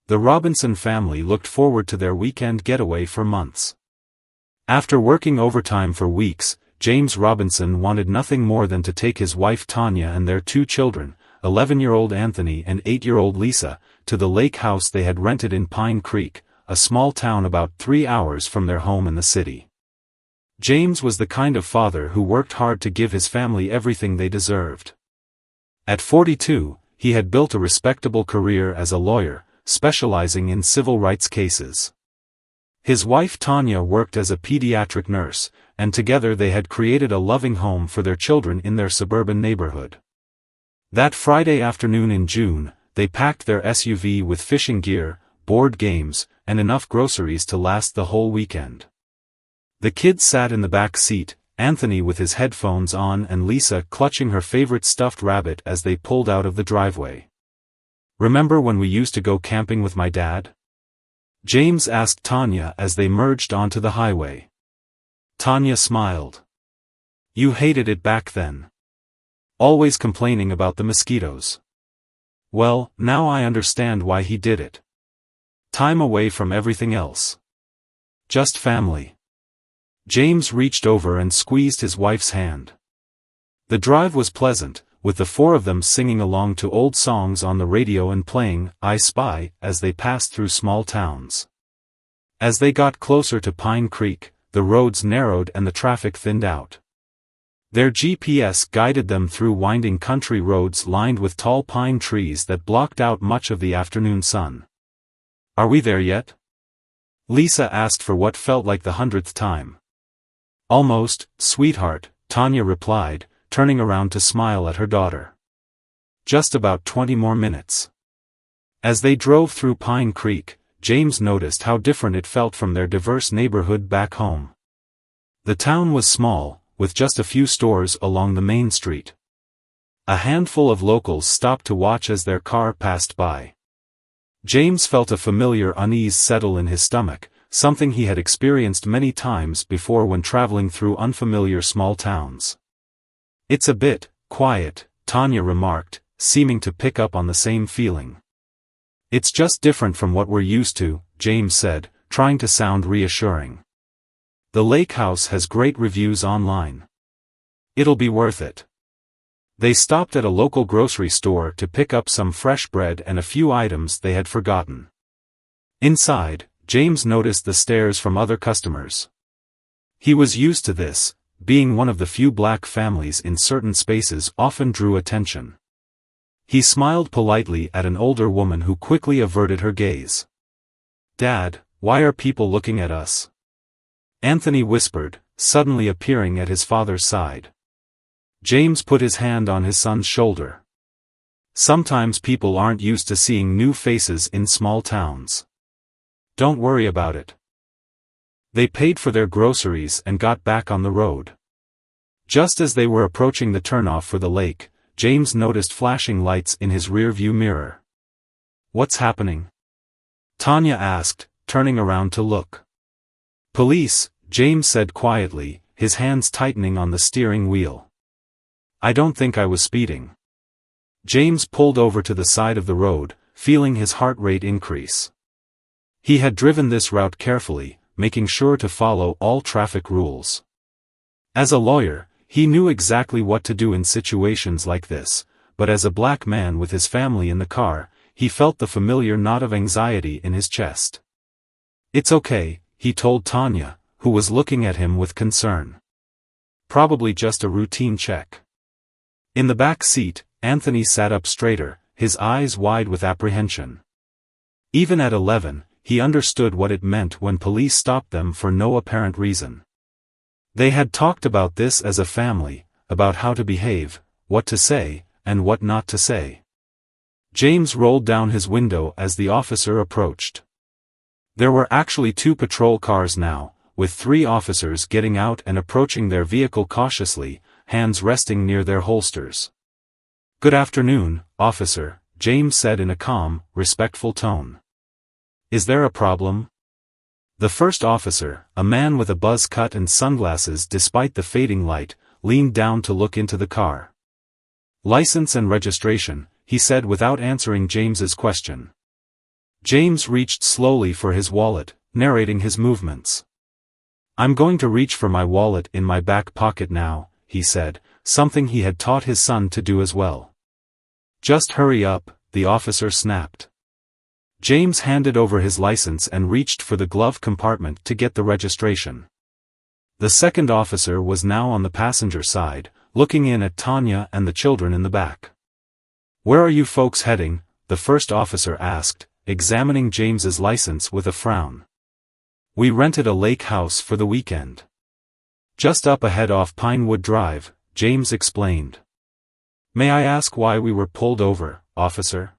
The Robinson family looked forward to their weekend getaway for months. After working overtime for weeks, James Robinson wanted nothing more than to take his wife Tanya and their 2 children, 11-year-old Anthony and 8-year-old Lisa, to the lake house they had rented in Pine Creek, a small town about 3 hours from their home in the city. James was the kind of father who worked hard to give his family everything they deserved. At 42, he had built a respectable career as a lawyer, specializing in civil rights cases. His wife Tanya worked as a pediatric nurse, and together they had created a loving home for their children in their suburban neighborhood. That Friday afternoon in June, they packed their SUV with fishing gear, board games, and enough groceries to last the whole weekend. The kids sat in the back seat, Anthony with his headphones on and Lisa clutching her favorite stuffed rabbit as they pulled out of the driveway. "Remember when we used to go camping with my dad?" James asked Tanya as they merged onto the highway. Tanya smiled. "You hated it back then. Always complaining about the mosquitoes." "Well, now I understand why he did it. Time away from everything else. Just family." James reached over and squeezed his wife's hand. The drive was pleasant, with the 4 of them singing along to old songs on the radio and playing "I Spy" as they passed through small towns. As they got closer to Pine Creek, the roads narrowed and the traffic thinned out. Their GPS guided them through winding country roads lined with tall pine trees that blocked out much of the afternoon sun. "Are we there yet?" Lisa asked for what felt like the 100th time. "Almost, sweetheart," Tanya replied, turning around to smile at her daughter. "Just about 20 more minutes." As they drove through Pine Creek, James noticed how different it felt from their diverse neighborhood back home. The town was small, with just a few stores along the main street. A handful of locals stopped to watch as their car passed by. James felt a familiar unease settle in his stomach, something he had experienced many times before when traveling through unfamiliar small towns. "It's a bit quiet," Tanya remarked, seeming to pick up on the same feeling. "It's just different from what we're used to," James said, trying to sound reassuring. "The lake house has great reviews online. It'll be worth it." They stopped at a local grocery store to pick up some fresh bread and a few items they had forgotten. Inside, James noticed the stares from other customers. He was used to this. Being one of the few black families in certain spaces often drew attention. He smiled politely at an older woman who quickly averted her gaze. "Dad, why are people looking at us?" Anthony whispered, suddenly appearing at his father's side. James put his hand on his son's shoulder. "Sometimes people aren't used to seeing new faces in small towns. Don't worry about it." They paid for their groceries and got back on the road. Just as they were approaching the turnoff for the lake, James noticed flashing lights in his rearview mirror. "What's happening?" Tanya asked, turning around to look. "Police," James said quietly, his hands tightening on the steering wheel. "I don't think I was speeding." James pulled over to the side of the road, feeling his heart rate increase. He had driven this route carefully, making sure to follow all traffic rules. As a lawyer, he knew exactly what to do in situations like this, but as a black man with his family in the car, he felt the familiar knot of anxiety in his chest. "It's okay," he told Tanya, who was looking at him with concern. "Probably just a routine check." In the back seat, Anthony sat up straighter, his eyes wide with apprehension. Even at 11, he understood what it meant when police stopped them for no apparent reason. They had talked about this as a family, about how to behave, what to say, and what not to say. James rolled down his window as the officer approached. There were actually 2 patrol cars now, with 3 officers getting out and approaching their vehicle cautiously, hands resting near their holsters. "Good afternoon, officer," James said in a calm, respectful tone. "Is there a problem?" The first officer, a man with a buzz cut and sunglasses despite the fading light, leaned down to look into the car. "License and registration," he said without answering James's question. James reached slowly for his wallet, narrating his movements. "I'm going to reach for my wallet in my back pocket now," he said, something he had taught his son to do as well. "Just hurry up," the officer snapped. James handed over his license and reached for the glove compartment to get the registration. The second officer was now on the passenger side, looking in at Tanya and the children in the back. "Where are you folks heading?" the first officer asked, examining James's license with a frown. "We rented a lake house for the weekend. Just up ahead off Pinewood Drive," James explained. "May I ask why we were pulled over, officer?"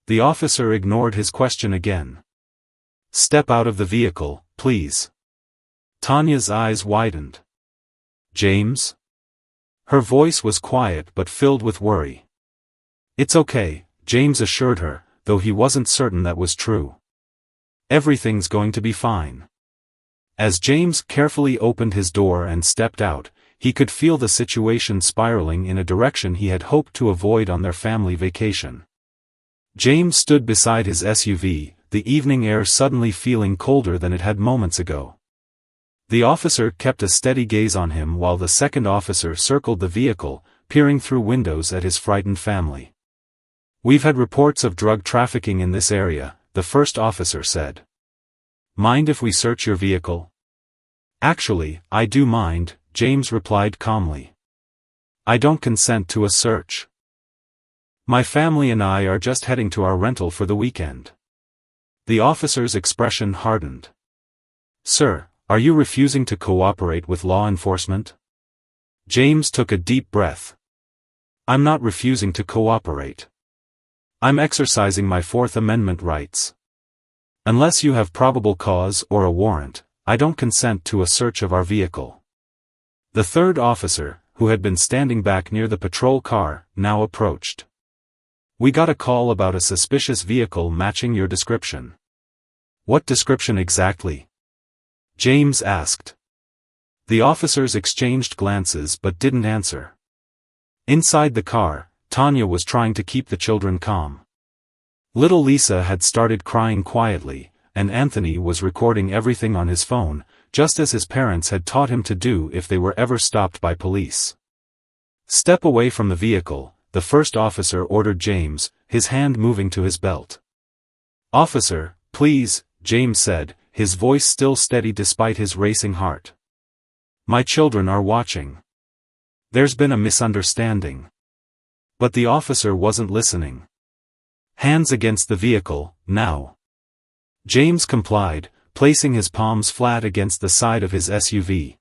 The officer ignored his question again. "Step out of the vehicle, please." Tanya's eyes widened. "James?" Her voice was quiet but filled with worry. "It's okay," James assured her, though he wasn't certain that was true. "Everything's going to be fine." As James carefully opened his door and stepped out, he could feel the situation spiraling in a direction he had hoped to avoid on their family vacation. James stood beside his SUV, the evening air suddenly feeling colder than it had moments ago. The officer kept a steady gaze on him while the second officer circled the vehicle, peering through windows at his frightened family. "We've had reports of drug trafficking in this area," the first officer said. "Mind if we search your vehicle?" "Actually, I do mind," James replied calmly. "I don't consent to a search. My family and I are just heading to our rental for the weekend." The officer's expression hardened. "Sir, are you refusing to cooperate with law enforcement?" James took a deep breath. "I'm not refusing to cooperate. I'm exercising my Fourth Amendment rights. Unless you have probable cause or a warrant, I don't consent to a search of our vehicle." The third officer, who had been standing back near the patrol car, now approached. "We got a call about a suspicious vehicle matching your description." "What description exactly?" James asked. The officers exchanged glances but didn't answer. Inside the car, Tanya was trying to keep the children calm. Little Lisa had started crying quietly, and Anthony was recording everything on his phone, just as his parents had taught him to do if they were ever stopped by police. "Step away from the vehicle," the first officer ordered James, his hand moving to his belt. "Officer, please," James said, his voice still steady despite his racing heart. "My children are watching. There's been a misunderstanding." But the officer wasn't listening. "Hands against the vehicle, now." James complied, placing his palms flat against the side of his SUV.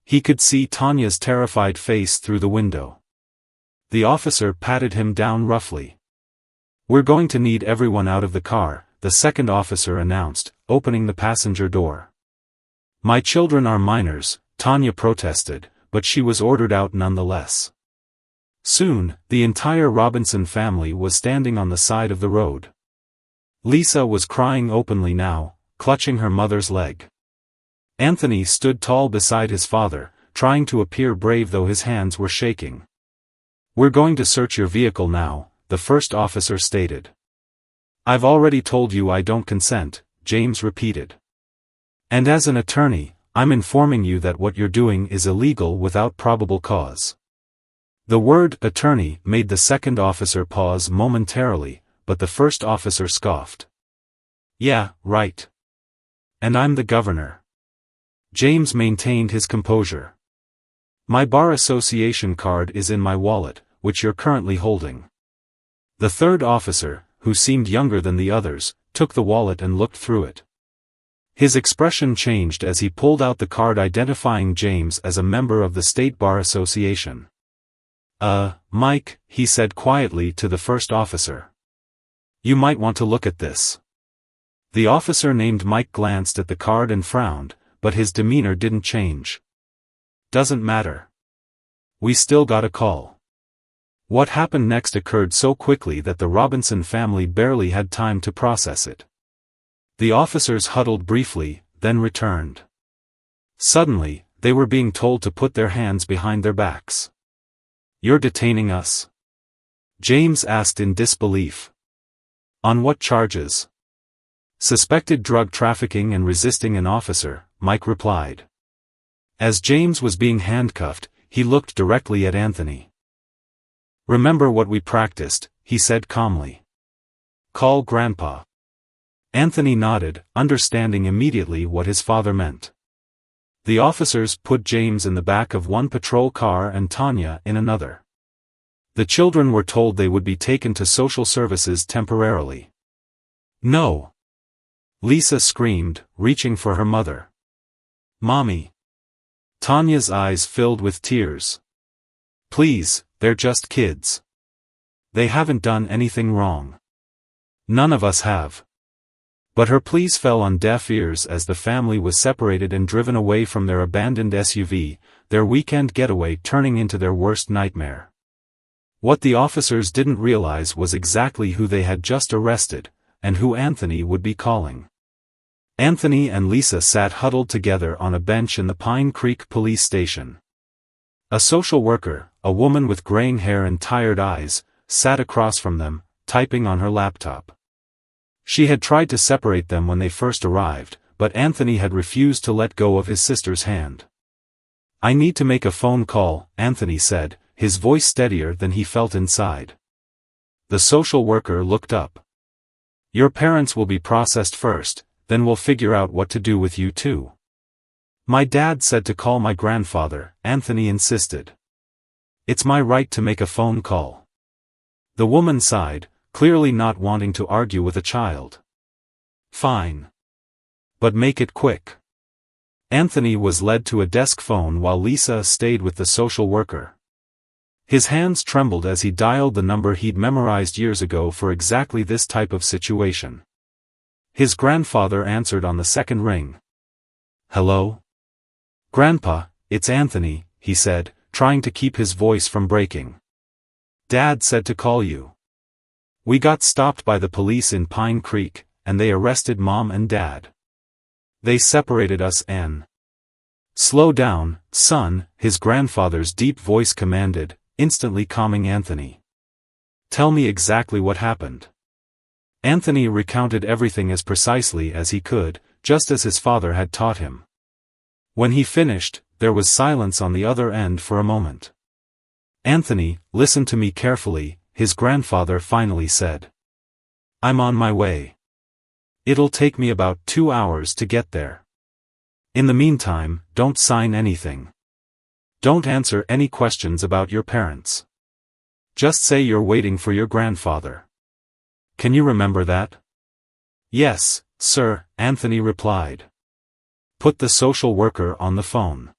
He could see Tanya's terrified face through the window. The officer patted him down roughly. "We're going to need everyone out of the car," the second officer announced, opening the passenger door. "My children are minors," Tanya protested, but she was ordered out nonetheless. Soon, the entire Robinson family was standing on the side of the road. Lisa was crying openly now, clutching her mother's leg. Anthony stood tall beside his father, trying to appear brave though his hands were shaking. "We're going to search your vehicle now," the first officer stated. "I've already told you I don't consent," James repeated. "And as an attorney, I'm informing you that what you're doing is illegal without probable cause." The word "attorney" made the second officer pause momentarily, but the first officer scoffed. "Yeah, right. And I'm the governor." James maintained his composure. "My bar association card is in my wallet, which you're currently holding." The third officer, who seemed younger than the others, took the wallet and looked through it. His expression changed as he pulled out the card identifying James as a member of the State Bar Association. Mike," he said quietly to the first officer. "You might want to look at this." The officer named Mike glanced at the card and frowned, but his demeanor didn't change. "Doesn't matter. We still got a call." What happened next occurred so quickly that the Robinson family barely had time to process it. The officers huddled briefly, then returned. Suddenly, they were being told to put their hands behind their backs. "You're detaining us?" James asked in disbelief. "On what charges?" Suspected drug trafficking and resisting an officer, Mike replied. As James was being handcuffed, he looked directly at Anthony. Remember what we practiced, he said calmly. Call Grandpa. Anthony nodded, understanding immediately what his father meant. The officers put James in the back of one patrol car and Tanya in another. The children were told they would be taken to social services temporarily. No! Lisa screamed, reaching for her mother. Mommy! Tanya's eyes filled with tears. Please, they're just kids. They haven't done anything wrong. None of us have. But her pleas fell on deaf ears as the family was separated and driven away from their abandoned SUV, their weekend getaway turning into their worst nightmare. What the officers didn't realize was exactly who they had just arrested, and who Anthony would be calling. Anthony and Lisa sat huddled together on a bench in the Pine Creek police station. A social worker, a woman with graying hair and tired eyes, sat across from them, typing on her laptop. She had tried to separate them when they first arrived, but Anthony had refused to let go of his sister's hand. I need to make a phone call, Anthony said, his voice steadier than he felt inside. The social worker looked up. Your parents will be processed first, then we'll figure out what to do with you too. My dad said to call my grandfather, Anthony insisted. It's my right to make a phone call. The woman sighed, clearly not wanting to argue with a child. Fine. But make it quick. Anthony was led to a desk phone while Lisa stayed with the social worker. His hands trembled as he dialed the number he'd memorized years ago for exactly this type of situation. His grandfather answered on the second ring. Hello? Grandpa, it's Anthony, he said, trying to keep his voice from breaking. Dad said to call you. We got stopped by the police in Pine Creek, and they arrested Mom and Dad. They separated us and... Slow down, son, his grandfather's deep voice commanded, instantly calming Anthony. Tell me exactly what happened. Anthony recounted everything as precisely as he could, just as his father had taught him. When he finished, there was silence on the other end for a moment. Anthony, listen to me carefully, his grandfather finally said. I'm on my way. It'll take me about 2 hours to get there. In the meantime, don't sign anything. Don't answer any questions about your parents. Just say you're waiting for your grandfather. Can you remember that? Yes, sir, Anthony replied. Put the social worker on the phone.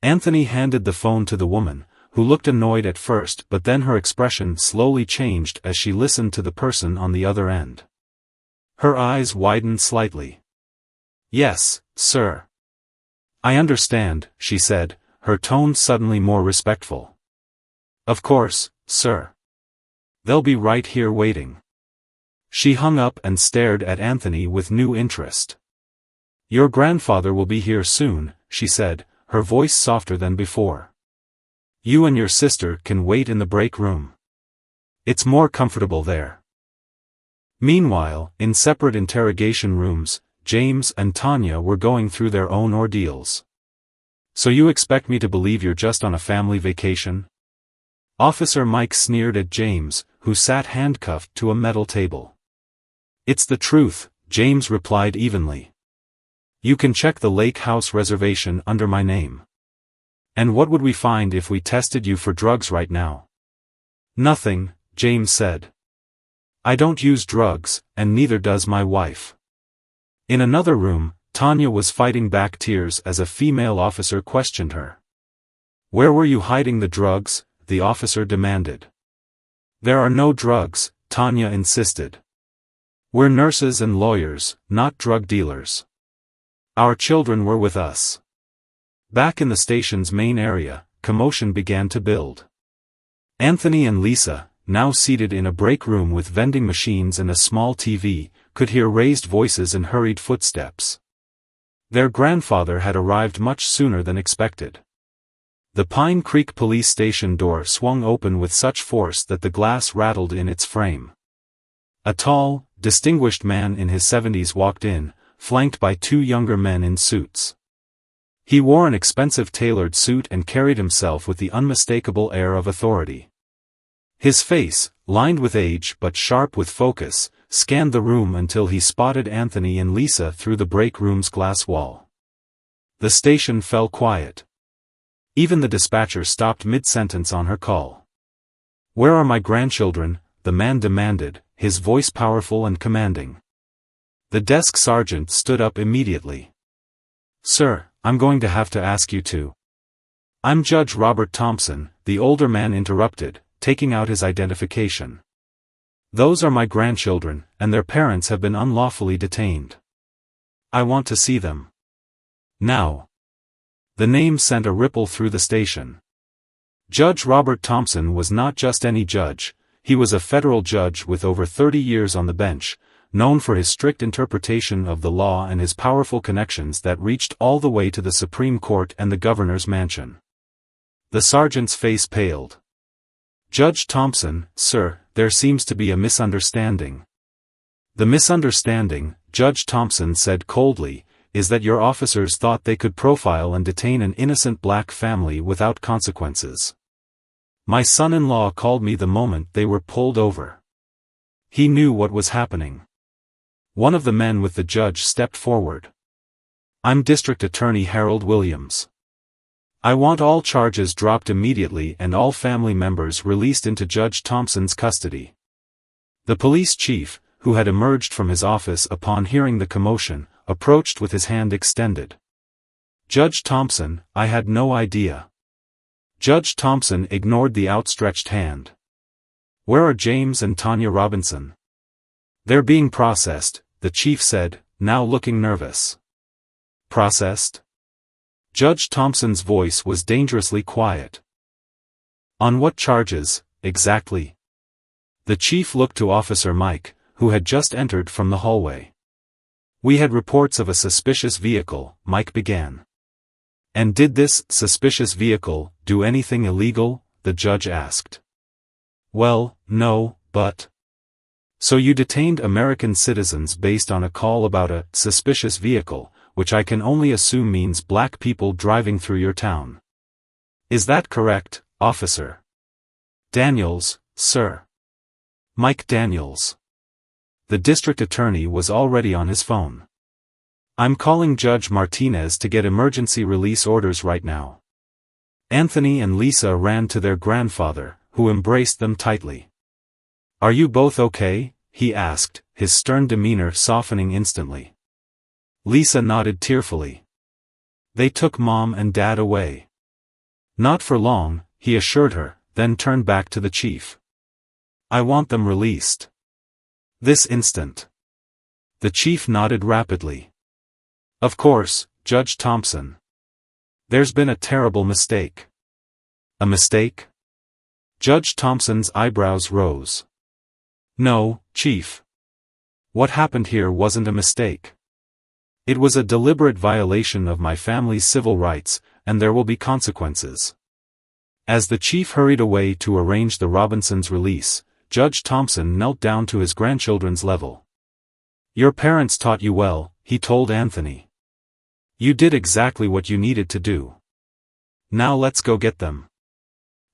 Anthony handed the phone to the woman, who looked annoyed at first but then her expression slowly changed as she listened to the person on the other end. Her eyes widened slightly. Yes, sir. I understand, she said, her tone suddenly more respectful. Of course, sir. They'll be right here waiting. She hung up and stared at Anthony with new interest. Your grandfather will be here soon, she said, her voice softer than before. You and your sister can wait in the break room. It's more comfortable there. Meanwhile, in separate interrogation rooms, James and Tanya were going through their own ordeals. So you expect me to believe you're just on a family vacation? Officer Mike sneered at James, who sat handcuffed to a metal table. It's the truth, James replied evenly. You can check the lake house reservation under my name. And what would we find if we tested you for drugs right now? Nothing, James said. I don't use drugs, and neither does my wife. In another room, Tanya was fighting back tears as a female officer questioned her. Where were you hiding the drugs? The officer demanded. There are no drugs, Tanya insisted. We're nurses and lawyers, not drug dealers. Our children were with us. Back in the station's main area, commotion began to build. Anthony and Lisa, now seated in a break room with vending machines and a small TV, could hear raised voices and hurried footsteps. Their grandfather had arrived much sooner than expected. The Pine Creek police station door swung open with such force that the glass rattled in its frame. A tall, distinguished man in his 70s walked in, flanked by two younger men in suits. He wore an expensive tailored suit and carried himself with the unmistakable air of authority. His face, lined with age but sharp with focus, scanned the room until he spotted Anthony and Lisa through the break room's glass wall. The station fell quiet. Even the dispatcher stopped mid-sentence on her call. "Where are my grandchildren?" the man demanded, his voice powerful and commanding. The desk sergeant stood up immediately. "Sir, I'm going to have to ask you to." "I'm Judge Robert Thompson," the older man interrupted, taking out his identification. "Those are my grandchildren, and their parents have been unlawfully detained. I want to see them. Now." The name sent a ripple through the station. Judge Robert Thompson was not just any judge, he was a federal judge with over 30 years on the bench, known for his strict interpretation of the law and his powerful connections that reached all the way to the Supreme Court and the governor's mansion. The sergeant's face paled. "Judge Thompson, sir, there seems to be a misunderstanding." "The misunderstanding," Judge Thompson said coldly, "is that your officers thought they could profile and detain an innocent black family without consequences. My son-in-law called me the moment they were pulled over. He knew what was happening." One of the men with the judge stepped forward. "I'm District Attorney Harold Williams. I want all charges dropped immediately and all family members released into Judge Thompson's custody." The police chief, who had emerged from his office upon hearing the commotion, approached with his hand extended. "Judge Thompson, I had no idea." Judge Thompson ignored the outstretched hand. "Where are James and Tanya Robinson?" "They're being processed," the chief said, now looking nervous. "Processed?" Judge Thompson's voice was dangerously quiet. "On what charges, exactly?" The chief looked to Officer Mike, who had just entered from the hallway. "We had reports of a suspicious vehicle," Mike began. "And did this suspicious vehicle do anything illegal?" the judge asked. "Well, no, but..." "So you detained American citizens based on a call about a suspicious vehicle, which I can only assume means black people driving through your town. Is that correct, officer?" "Daniels, sir. Mike Daniels." The district attorney was already on his phone. "I'm calling Judge Martinez to get emergency release orders right now." Anthony and Lisa ran to their grandfather, who embraced them tightly. "Are you both okay?" he asked, his stern demeanor softening instantly. Lisa nodded tearfully. "They took Mom and Dad away." "Not for long," he assured her, then turned back to the chief. "I want them released. This instant." The chief nodded rapidly. "Of course, Judge Thompson. There's been a terrible mistake." "A mistake?" Judge Thompson's eyebrows rose. "No, Chief. What happened here wasn't a mistake. It was a deliberate violation of my family's civil rights, and there will be consequences." As the chief hurried away to arrange the Robinsons' release, Judge Thompson knelt down to his grandchildren's level. "Your parents taught you well," he told Anthony. "You did exactly what you needed to do. Now let's go get them."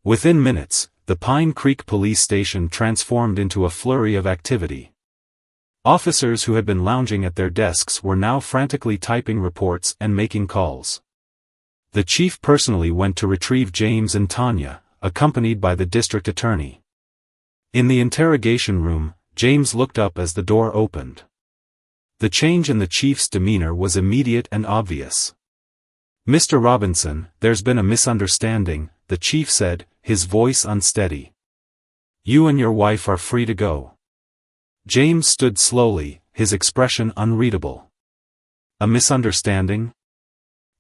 Within minutes, the Pine Creek police station transformed into a flurry of activity. Officers who had been lounging at their desks were now frantically typing reports and making calls. The chief personally went to retrieve James and Tanya, accompanied by the district attorney. In the interrogation room, James looked up as the door opened. The change in the chief's demeanor was immediate and obvious. "Mr. Robinson, there's been a misunderstanding," the chief said, his voice unsteady. "You and your wife are free to go." James stood slowly, his expression unreadable. "A misunderstanding?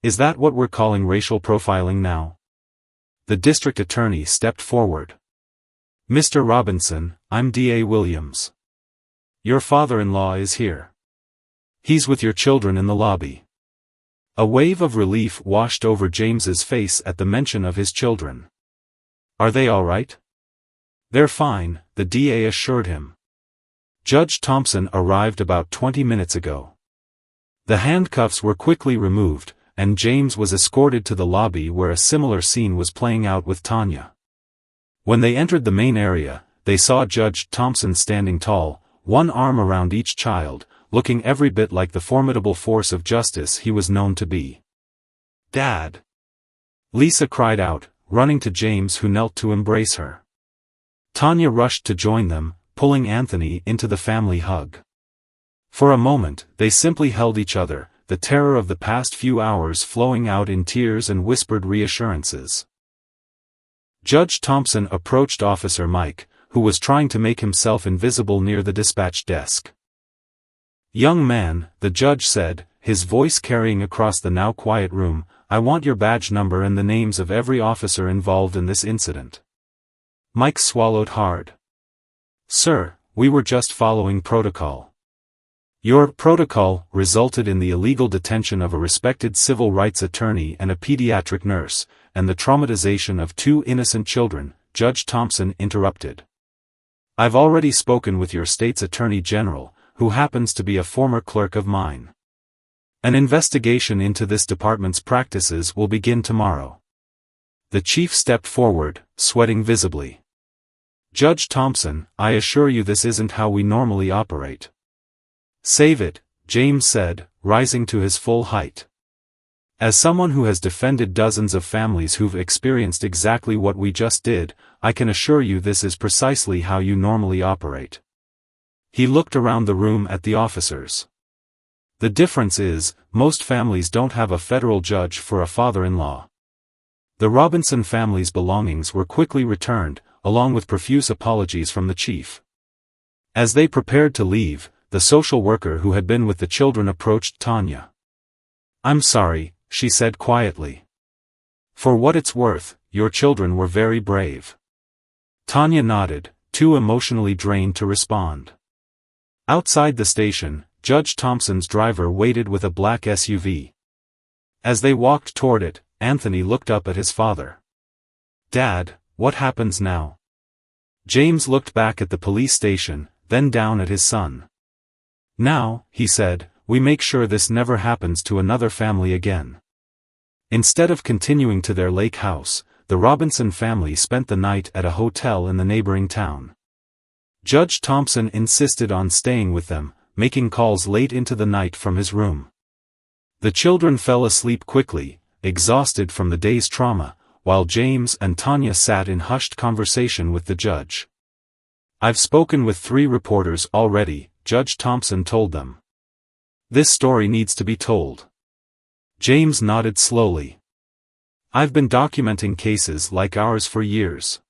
Is that what we're calling racial profiling now?" The district attorney stepped forward. "Mr. Robinson, I'm D.A. Williams. Your father-in-law is here. He's with your children in the lobby." A wave of relief washed over James's face at the mention of his children. "Are they all right?" "They're fine," the DA assured him. Judge Thompson arrived about 20 minutes ago. The handcuffs were quickly removed, and James was escorted to the lobby where a similar scene was playing out with Tanya. When they entered the main area, they saw Judge Thompson standing tall, one arm around each child, looking every bit like the formidable force of justice he was known to be. "Dad!" Lisa cried out, running to James, who knelt to embrace her. Tanya rushed to join them, pulling Anthony into the family hug. For a moment, they simply held each other, the terror of the past few hours flowing out in tears and whispered reassurances. Judge Thompson approached Officer Mike, who was trying to make himself invisible near the dispatch desk. "Young man," the judge said, his voice carrying across the now quiet room, "I want your badge number and the names of every officer involved in this incident." Mike swallowed hard. "Sir, we were just following protocol." "Your protocol resulted in the illegal detention of a respected civil rights attorney and a pediatric nurse, and the traumatization of 2 innocent children," Judge Thompson interrupted. "I've already spoken with your state's attorney general, who happens to be a former clerk of mine. An investigation into this department's practices will begin tomorrow." The chief stepped forward, sweating visibly. "Judge Thompson, I assure you this isn't how we normally operate." "Save it," James said, rising to his full height. "As someone who has defended dozens of families who've experienced exactly what we just did, I can assure you this is precisely how you normally operate." He looked around the room at the officers. "The difference is, most families don't have a federal judge for a father-in-law." The Robinson family's belongings were quickly returned, along with profuse apologies from the chief. As they prepared to leave, the social worker who had been with the children approached Tanya. "I'm sorry," she said quietly. "For what it's worth, your children were very brave." Tanya nodded, too emotionally drained to respond. Outside the station, Judge Thompson's driver waited with a black SUV. As they walked toward it, Anthony looked up at his father. "Dad, what happens now?" James looked back at the police station, then down at his son. "Now," he said, "we make sure this never happens to another family again." Instead of continuing to their lake house, the Robinson family spent the night at a hotel in the neighboring town. Judge Thompson insisted on staying with them, making calls late into the night from his room. The children fell asleep quickly, exhausted from the day's trauma, while James and Tanya sat in hushed conversation with the judge. "I've spoken with 3 reporters already," Judge Thompson told them. "This story needs to be told." James nodded slowly. "I've been documenting cases like ours for years.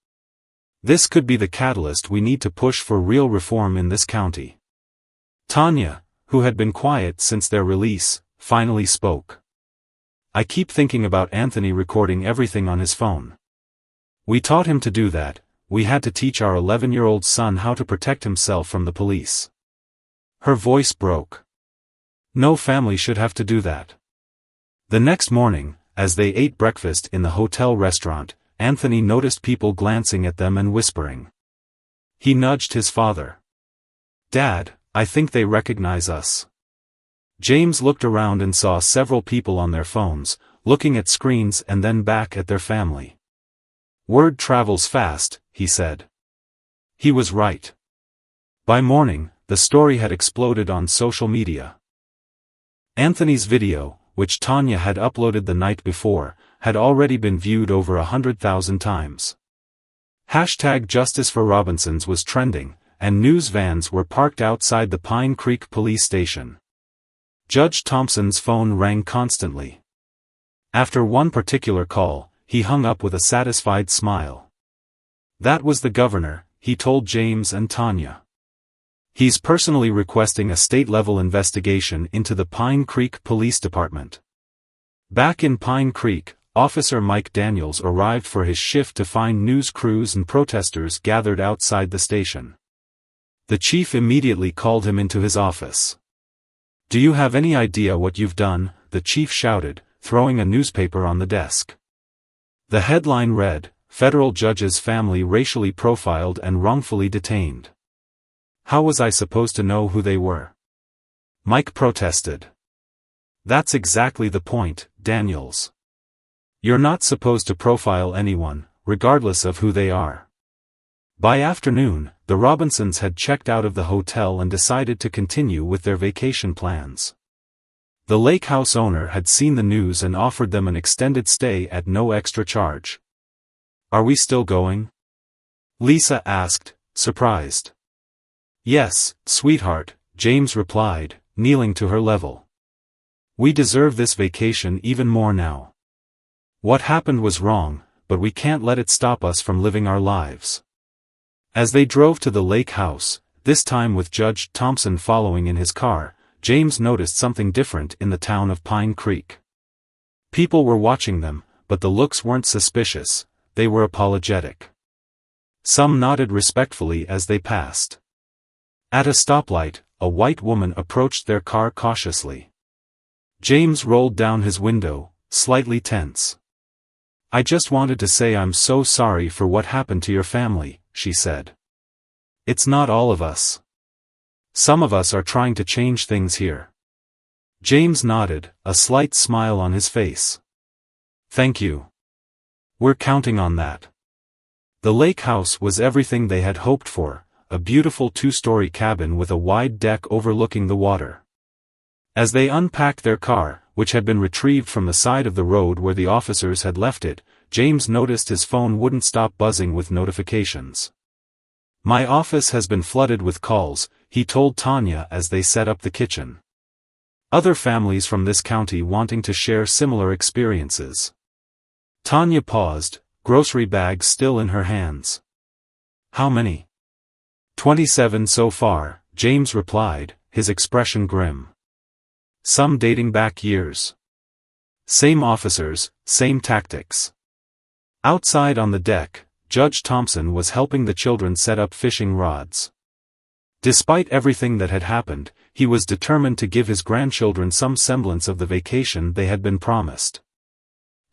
This could be the catalyst we need to push for real reform in this county." Tanya, who had been quiet since their release, finally spoke. "I keep thinking about Anthony recording everything on his phone. We taught him to do that. We had to teach our 11-year-old son how to protect himself from the police." Her voice broke. "No family should have to do that." The next morning, as they ate breakfast in the hotel restaurant, Anthony noticed people glancing at them and whispering. He nudged his father. "Dad, I think they recognize us." James looked around and saw several people on their phones, looking at screens and then back at their family. "Word travels fast," he said. He was right. By morning, the story had exploded on social media. Anthony's video, which Tanya had uploaded the night before, had already been viewed over 100,000 times. #Justice for Robinsons was trending, and news vans were parked outside the Pine Creek police station. Judge Thompson's phone rang constantly. After one particular call, he hung up with a satisfied smile. That was the governor, he told James and Tanya. He's personally requesting a state-level investigation into the Pine Creek Police Department. Back in Pine Creek, Officer Mike Daniels arrived for his shift to find news crews and protesters gathered outside the station. The chief immediately called him into his office. "Do you have any idea what you've done?" the chief shouted, throwing a newspaper on the desk. The headline read, "Federal Judge's Family Racially Profiled and Wrongfully Detained." How was I supposed to know who they were? Mike protested. That's exactly the point, Daniels. You're not supposed to profile anyone, regardless of who they are. By afternoon, the Robinsons had checked out of the hotel and decided to continue with their vacation plans. The lake house owner had seen the news and offered them an extended stay at no extra charge. Are we still going? Lisa asked, surprised. Yes, sweetheart, James replied, kneeling to her level. We deserve this vacation even more now. What happened was wrong, but we can't let it stop us from living our lives. As they drove to the lake house, this time with Judge Thompson following in his car, James noticed something different in the town of Pine Creek. People were watching them, but the looks weren't suspicious, they were apologetic. Some nodded respectfully as they passed. At a stoplight, a white woman approached their car cautiously. James rolled down his window, slightly tense. I just wanted to say I'm so sorry for what happened to your family, she said. It's not all of us. Some of us are trying to change things here. James nodded, a slight smile on his face. Thank you. We're counting on that. The lake house was everything they had hoped for, a beautiful two-story cabin with a wide deck overlooking the water. As they unpacked their car, which had been retrieved from the side of the road where the officers had left it, James noticed his phone wouldn't stop buzzing with notifications. My office has been flooded with calls, he told Tanya as they set up the kitchen. Other families from this county wanting to share similar experiences. Tanya paused, grocery bags still in her hands. How many? 27 so far, James replied, his expression grim. Some dating back years. Same officers, same tactics. Outside on the deck, Judge Thompson was helping the children set up fishing rods. Despite everything that had happened, he was determined to give his grandchildren some semblance of the vacation they had been promised.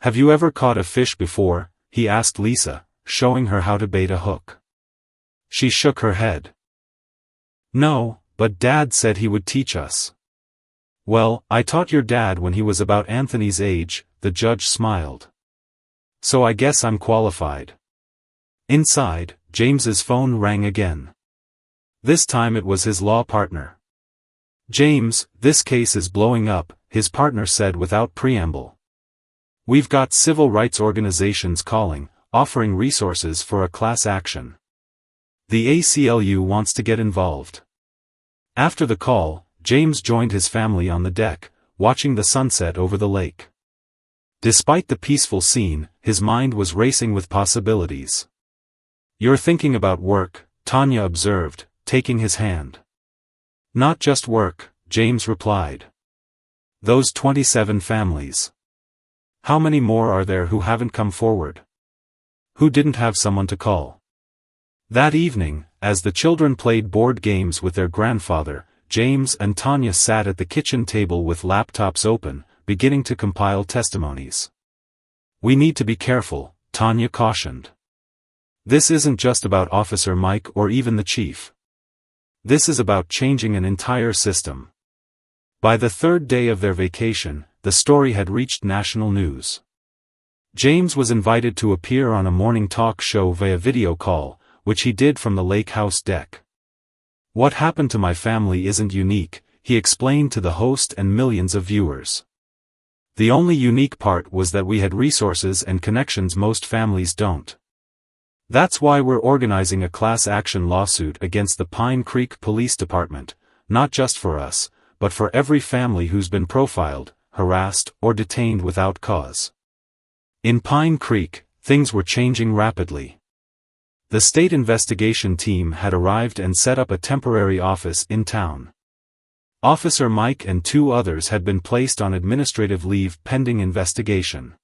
Have you ever caught a fish before? He asked Lisa, showing her how to bait a hook. She shook her head. No, but Dad said he would teach us. Well, I taught your dad when he was about Anthony's age, the judge smiled. So I guess I'm qualified. Inside, James's phone rang again. This time it was his law partner. James, this case is blowing up, his partner said without preamble. We've got civil rights organizations calling, offering resources for a class action. The ACLU wants to get involved. After the call, James joined his family on the deck, watching the sunset over the lake. Despite the peaceful scene, his mind was racing with possibilities. You're thinking about work, Tanya observed, taking his hand. Not just work, James replied. Those 27 families. How many more are there who haven't come forward? Who didn't have someone to call? That evening, as the children played board games with their grandfather, James and Tanya sat at the kitchen table with laptops open, beginning to compile testimonies. We need to be careful, Tanya cautioned. This isn't just about Officer Mike or even the chief. This is about changing an entire system. By the third day of their vacation, the story had reached national news. James was invited to appear on a morning talk show via video call, which he did from the lake house deck. What happened to my family isn't unique, he explained to the host and millions of viewers. The only unique part was that we had resources and connections most families don't. That's why we're organizing a class action lawsuit against the Pine Creek Police Department, not just for us, but for every family who's been profiled, harassed, or detained without cause. In Pine Creek, things were changing rapidly. The state investigation team had arrived and set up a temporary office in town. Officer Mike and 2 others had been placed on administrative leave pending investigation.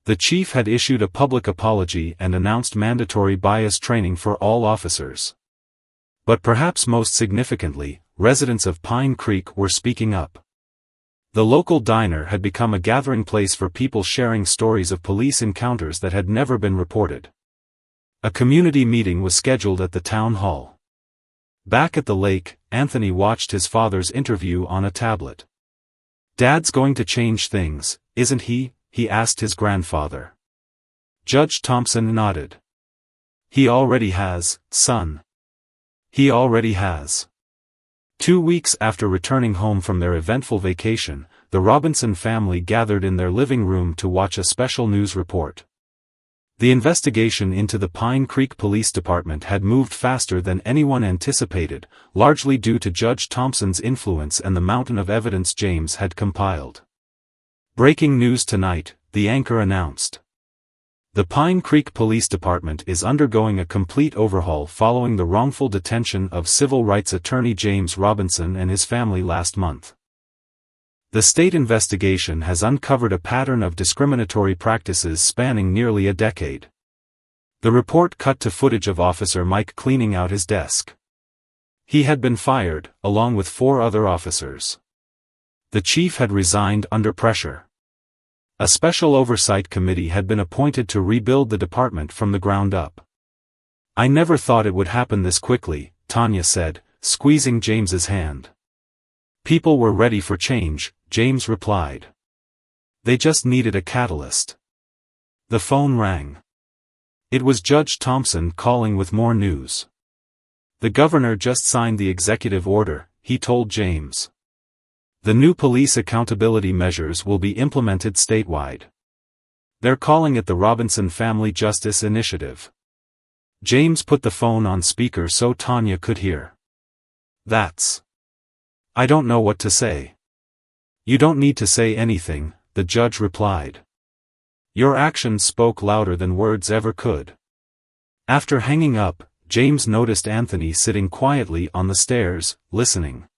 The chief had issued a public apology and announced mandatory bias training for all officers. But perhaps most significantly, residents of Pine Creek were speaking up. The local diner had become a gathering place for people sharing stories of police encounters that had never been reported. A community meeting was scheduled at the town hall. Back at the lake, Anthony watched his father's interview on a tablet. "Dad's going to change things, isn't he?" he asked his grandfather. Judge Thompson nodded. "He already has, son. He already has." 2 weeks after returning home from their eventful vacation, the Robinson family gathered in their living room to watch a special news report. The investigation into the Pine Creek Police Department had moved faster than anyone anticipated, largely due to Judge Thompson's influence and the mountain of evidence James had compiled. "Breaking news tonight," the anchor announced. "The Pine Creek Police Department is undergoing a complete overhaul following the wrongful detention of civil rights attorney James Robinson and his family last month. The state investigation has uncovered a pattern of discriminatory practices spanning nearly a decade." The report cut to footage of Officer Mike cleaning out his desk. He had been fired, along with 4 other officers. The chief had resigned under pressure. A special oversight committee had been appointed to rebuild the department from the ground up. "I never thought it would happen this quickly," Tanya said, squeezing James's hand. "People were ready for change," James replied. "They just needed a catalyst." The phone rang. It was Judge Thompson calling with more news. "The governor just signed the executive order," he told James. "The new police accountability measures will be implemented statewide. They're calling it the Robinson Family Justice Initiative." James put the phone on speaker so Tanya could hear. "I don't know what to say." "You don't need to say anything," the judge replied. "Your actions spoke louder than words ever could." After hanging up, James noticed Anthony sitting quietly on the stairs, listening.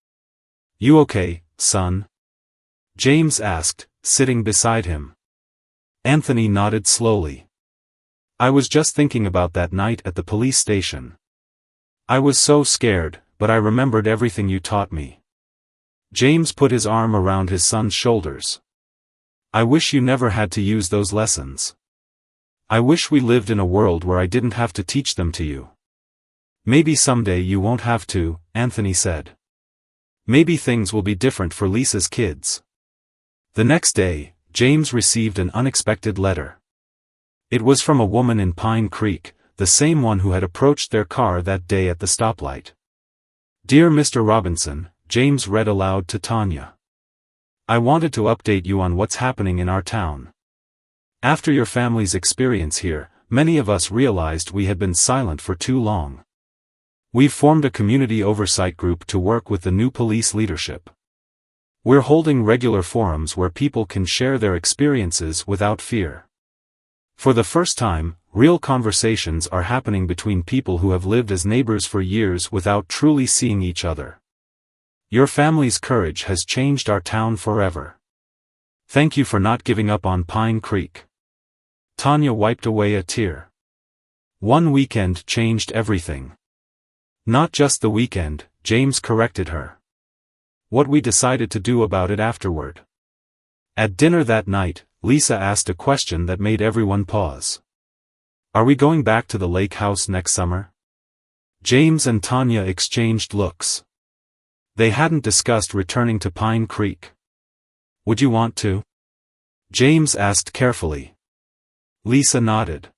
"You okay, son?" James asked, sitting beside him. Anthony nodded slowly. "I was just thinking about that night at the police station. I was so scared, but I remembered everything you taught me." James put his arm around his son's shoulders. "I wish you never had to use those lessons. I wish we lived in a world where I didn't have to teach them to you." "Maybe someday you won't have to," Anthony said. "Maybe things will be different for Lisa's kids." The next day, James received an unexpected letter. It was from a woman in Pine Creek, the same one who had approached their car that day at the stoplight. "Dear Mr. Robinson," James read aloud to Tanya. "I wanted to update you on what's happening in our town. After your family's experience here, many of us realized we had been silent for too long. We've formed a community oversight group to work with the new police leadership. We're holding regular forums where people can share their experiences without fear. For the first time, real conversations are happening between people who have lived as neighbors for years without truly seeing each other. Your family's courage has changed our town forever. Thank you for not giving up on Pine Creek." Tanya wiped away a tear. "One weekend changed everything." "Not just the weekend," James corrected her. "What we decided to do about it afterward." At dinner that night, Lisa asked a question that made everyone pause. "Are we going back to the lake house next summer?" James and Tanya exchanged looks. They hadn't discussed returning to Pine Creek. "Would you want to?" James asked carefully. Lisa nodded.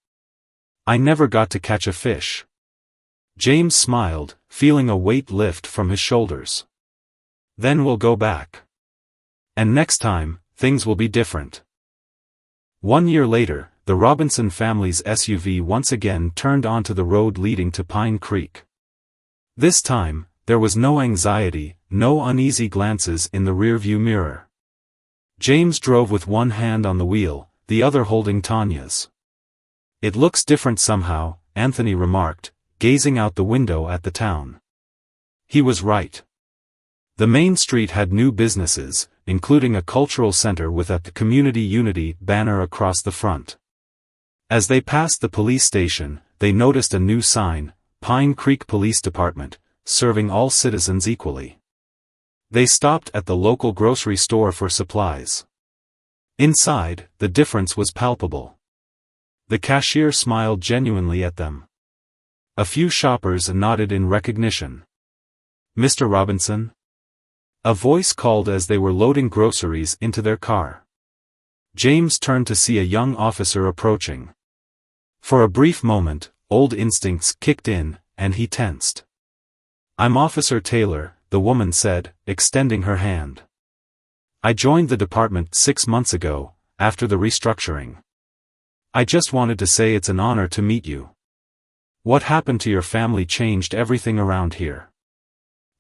"I never got to catch a fish." James smiled, feeling a weight lift from his shoulders. "Then we'll go back. And next time, things will be different." 1 year later, the Robinson family's SUV once again turned onto the road leading to Pine Creek. This time, there was no anxiety, no uneasy glances in the rearview mirror. James drove with one hand on the wheel, the other holding Tanya's. "It looks different somehow," Anthony remarked, gazing out the window at the town. He was right. The main street had new businesses, including a cultural center with a "Community Unity" banner across the front. As they passed the police station, they noticed a new sign, "Pine Creek Police Department, serving all citizens equally." They stopped at the local grocery store for supplies. Inside, the difference was palpable. The cashier smiled genuinely at them. A few shoppers nodded in recognition. Mr. Robinson?" A voice called as they were loading groceries into their car. James turned to see a young officer approaching. For a brief moment, old instincts kicked in, and he tensed. "I'm Officer Taylor," the woman said, extending her hand. "I joined the department 6 months ago, after the restructuring. I just wanted to say it's an honor to meet you. What happened to your family changed everything around here."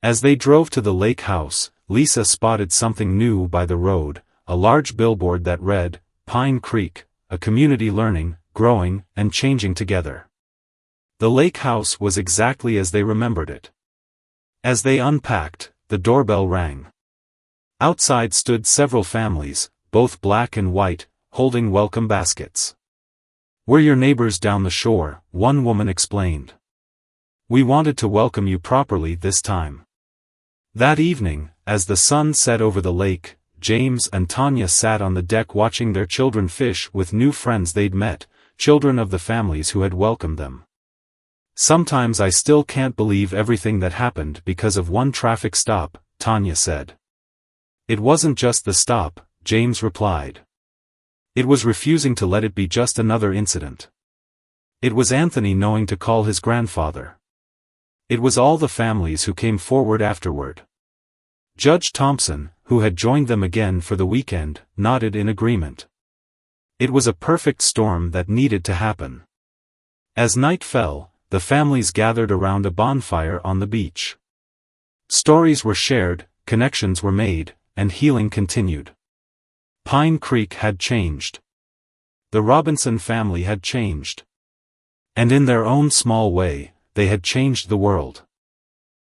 As they drove to the lake house, Lisa spotted something new by the road, a large billboard that read, "Pine Creek, a community learning, growing, and changing together." The lake house was exactly as they remembered it. As they unpacked, the doorbell rang. Outside stood several families, both black and white, holding welcome baskets. "We're your neighbors down the shore," one woman explained. "We wanted to welcome you properly this time." That evening, as the sun set over the lake, James and Tanya sat on the deck watching their children fish with new friends they'd met, children of the families who had welcomed them. "Sometimes I still can't believe everything that happened because of one traffic stop," Tanya said. "It wasn't just the stop," James replied. "It was refusing to let it be just another incident. It was Anthony knowing to call his grandfather. It was all the families who came forward afterward." Judge Thompson, who had joined them again for the weekend, nodded in agreement. It was a perfect storm that needed to happen. As night fell, the families gathered around a bonfire on the beach. Stories were shared, connections were made, and healing continued. Pine Creek had changed. The Robinson family had changed. And in their own small way, they had changed the world.